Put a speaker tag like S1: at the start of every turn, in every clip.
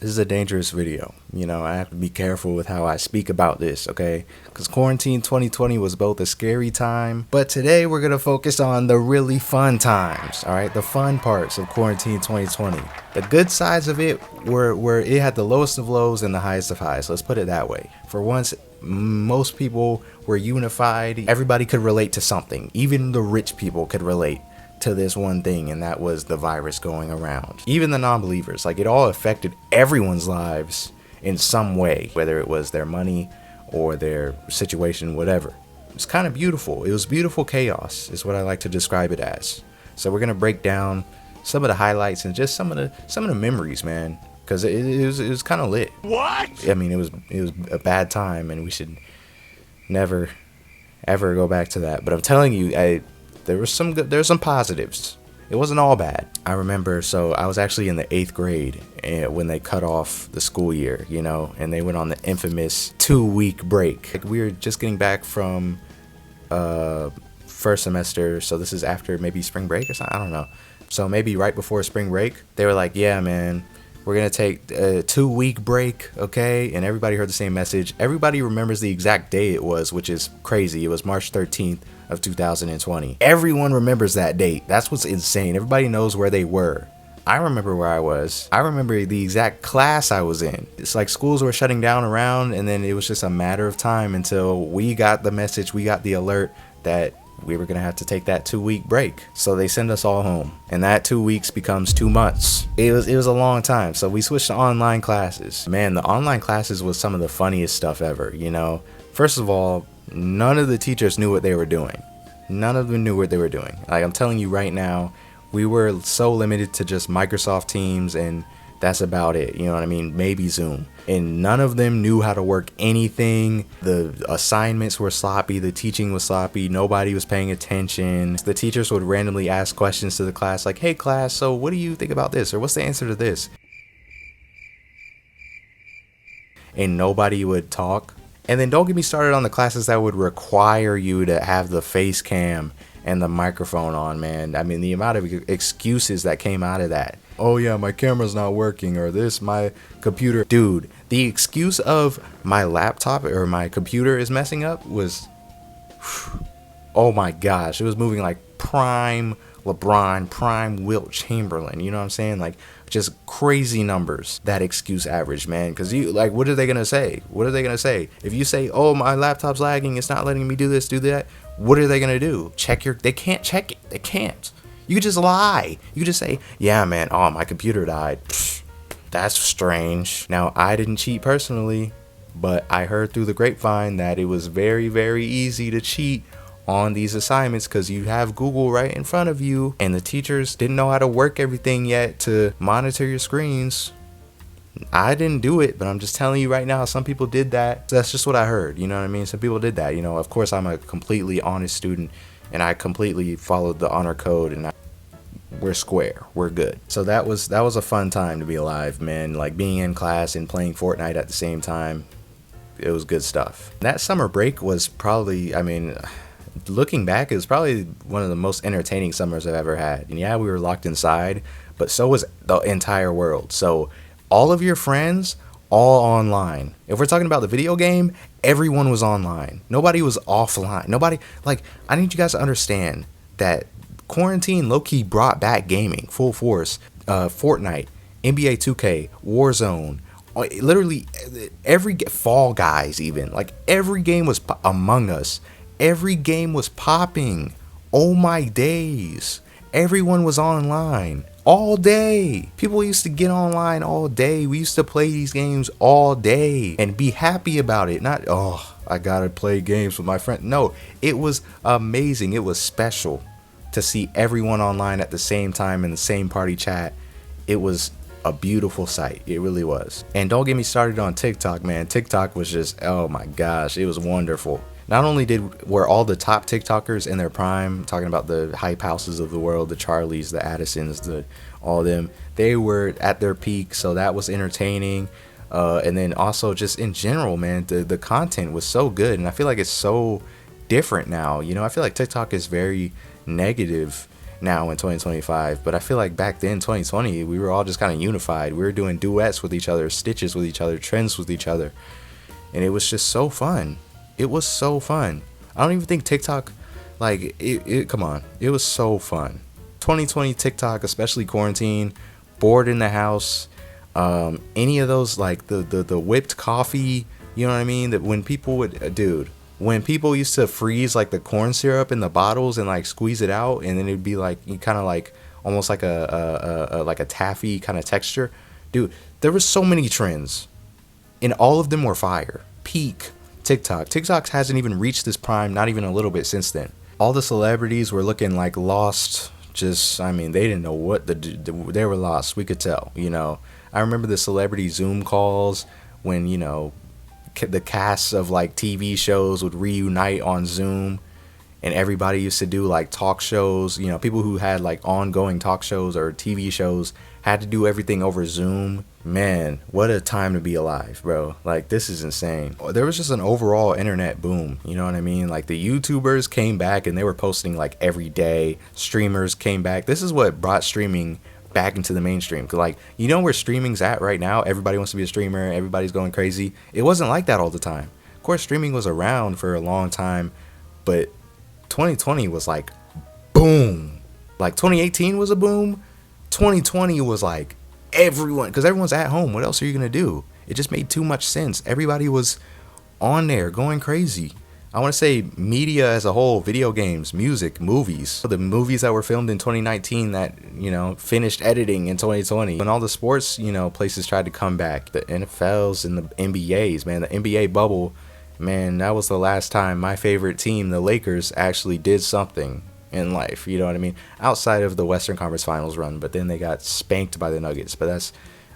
S1: This is a dangerous video. You know, I have to be careful with how I speak about this, okay? Because quarantine 2020 was both a scary time, but today we're going to focus on the really fun times, all right? The fun parts of quarantine 2020. The good sides of it were it had the lowest of lows and the highest of highs. Let's put it that way. For once, most people were unified. Everybody could relate to something. Even the rich people could relate to this one thing, and that was the virus going around. Even the non-believers, like, it all affected everyone's lives in some way, whether it was their money or their situation, whatever. It's kind of beautiful. It was beautiful chaos is what I like to describe it as. So we're gonna break down some of the highlights and just some of the memories, man, because it was kind of lit. What? I mean, it was a bad time, and we should never ever go back to that. But I'm telling you, there's some positives. It wasn't all bad. I remember, so I was actually in the 8th grade when they cut off the school year, you know, and they went on the infamous 2-week break. Like, we were just getting back from first semester, so this is after maybe spring break or something, I don't know. So maybe right before spring break, they were like, yeah, man, we're gonna take a 2-week break, okay? And everybody heard the same message. Everybody remembers the exact day it was, which is crazy. It was March 13th of 2020. Everyone remembers that date. That's what's insane. Everybody knows where they were. I remember where I was. I remember the exact class I was in. It's like schools were shutting down around, and then it was just a matter of time until we got the message, we got the alert that we were gonna have to take that 2-week break. So they send us all home, and that 2 weeks becomes 2 months. It was a long time. So we switched to online classes. Man, the online classes was some of the funniest stuff ever, you know. First of all, none of the teachers knew what they were doing. None of them knew what they were doing. Like, I'm telling you right now, we were so limited to just Microsoft Teams, and that's about it. You know what I mean? Maybe Zoom. And none of them knew how to work anything. The assignments were sloppy. The teaching was sloppy. Nobody was paying attention. The teachers would randomly ask questions to the class like, hey class, so what do you think about this? Or what's the answer to this? And nobody would talk. And then don't get me started on the classes that would require you to have the face cam and the microphone on, man. I mean, the amount of excuses that came out of that. Oh yeah, my camera's not working, or this, my computer. Dude, the excuse of my laptop or my computer is messing up was, oh my gosh, it was moving like prime LeBron, prime Wilt Chamberlain. You know what I'm saying? Like, just crazy numbers that excuse average, man. Because you, like, what are they gonna say? What are they gonna say if you say, oh, my laptop's lagging, it's not letting me do this, do that? What are they gonna do? They can't check it. They can't. You could just lie. You could just say, yeah, man, oh, my computer died. Pfft, that's strange. Now, I didn't cheat personally, but I heard through the grapevine that it was very, very easy to cheat on these assignments because you have Google right in front of you, and the teachers didn't know how to work everything yet to monitor your screens. I didn't do it, but I'm just telling you right now, some people did that. That's just what I heard, you know what I mean? Some people did that, you know. Of course, I'm a completely honest student, and I completely followed the honor code, and we're square, we're good. So that was a fun time to be alive, man. Like, being in class and playing Fortnite at the same time, it was good stuff. That summer break was probably, I mean, looking back, it was probably one of the most entertaining summers I've ever had. And yeah, we were locked inside, but so was the entire world. So all of your friends, all online. If we're talking about the video game, everyone was online. Nobody was offline. Nobody, like, I need you guys to understand that quarantine low-key brought back gaming full force. Fortnite, NBA 2K, Warzone, literally every Fall Guys, even, like, every game was Among Us. Every game was popping. Oh my days. Everyone was online all day. People used to get online all day. We used to play these games all day and be happy about it. Not, oh, I gotta play games with my friend. No, it was amazing. It was special to see everyone online at the same time in the same party chat. It was a beautiful sight. It really was. And don't get me started on TikTok, man. TikTok was just, oh my gosh, it was wonderful. Not only were all the top TikTokers in their prime, talking about the hype houses of the world, the Charlies, the Addisons, all of them, they were at their peak, so that was entertaining. And then also just in general, man, the content was so good, and I feel like it's so different now. You know, I feel like TikTok is very negative now in 2025. But I feel like back then, 2020, we were all just kind of unified. We were doing duets with each other, stitches with each other, trends with each other. And it was just so fun. It was so fun. I don't even think TikTok, like, come on. It was so fun. 2020 TikTok, especially quarantine, bored in the house, any of those, like the whipped coffee, you know what I mean? That when people would, dude, when people used to freeze like the corn syrup in the bottles and like squeeze it out, and then it'd be like kind of like almost like a like a taffy kind of texture, dude. There was so many trends, and all of them were fire. Peak TikTok. TikTok hasn't even reached this prime, not even a little bit since then. All the celebrities were looking like lost. Just, I mean, they didn't know what they were lost. We could tell, you know. I remember the celebrity Zoom calls when, you know, the casts of like TV shows would reunite on Zoom, and everybody used to do like talk shows. You know, people who had like ongoing talk shows or TV shows had to do everything over Zoom. Man, what a time to be alive, bro. Like, this is insane. There was just an overall internet boom, you know what I mean? Like, the YouTubers came back and they were posting like every day. Streamers came back. This is what brought streaming back into the mainstream. 'Cause, like, you know where streaming's at right now? Everybody wants to be a streamer. Everybody's going crazy. It wasn't like that all the time. Of course, streaming was around for a long time, but 2020 was like boom. Like 2018 was a boom. 2020 was like everyone, because everyone's at home. What else are you gonna do? It just made too much sense. Everybody was on there going crazy. I want to say media as a whole, video games, music, movies. The movies that were filmed in 2019 that, you know, finished editing in 2020. When all the sports, you know, places tried to come back, the NFLs and the NBAs, man, the NBA bubble, man, that was the last time my favorite team, the Lakers, actually did something in life. You know what I mean? Outside of the Western Conference Finals run, but then they got spanked by the Nuggets. But that's,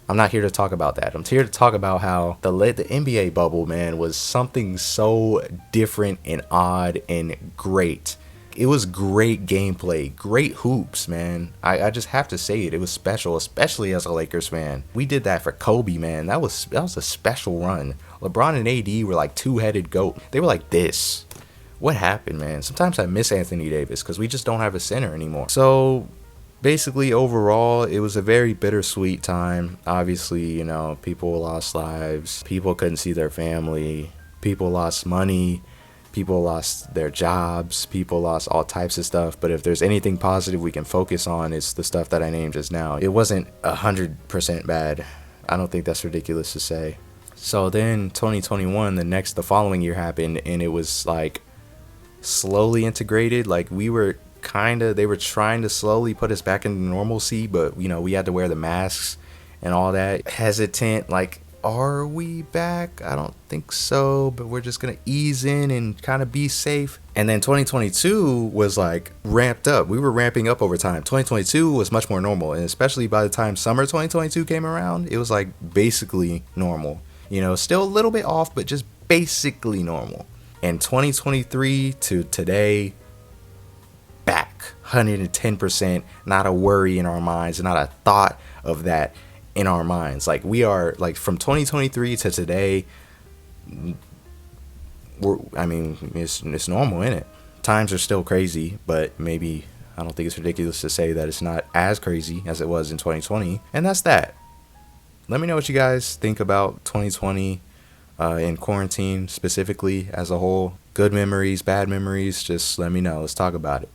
S1: I'm not here to talk about that. I'm here to talk about how the NBA bubble, man, was something so different and odd and great. It was great gameplay, great hoops, man. I just have to say it. It was special, especially as a Lakers fan. We did that for Kobe, man. That was a special run. LeBron and AD were like two-headed goat. They were like this. What happened, man? Sometimes I miss Anthony Davis because we just don't have a center anymore. So basically, overall, it was a very bittersweet time. Obviously, you know, people lost lives. People couldn't see their family. People lost money. People lost their jobs. People lost all types of stuff. But if there's anything positive we can focus on, it's the stuff that I named just now. It wasn't 100% bad. I don't think that's ridiculous to say. So then 2021, the following year happened, and it was like slowly integrated. Like, they were trying to slowly put us back into normalcy, but, you know, we had to wear the masks and all that. Hesitant, like, are we back? I don't think so, but we're just gonna ease in and kind of be safe. And then 2022 was like ramped up. We were ramping up over time. 2022 was much more normal, and especially by the time summer 2022 came around, it was like basically normal. You know, still a little bit off, but just basically normal. And 2023 to today, back 110%, not a worry in our minds, not a thought of that in our minds. Like, we are, like, from 2023 to today, it's normal, isn't it? Times are still crazy, but maybe, I don't think it's ridiculous to say that it's not as crazy as it was in 2020. And that's that. Let me know what you guys think about 2020 in quarantine specifically as a whole. Good memories, bad memories, just let me know. Let's talk about it.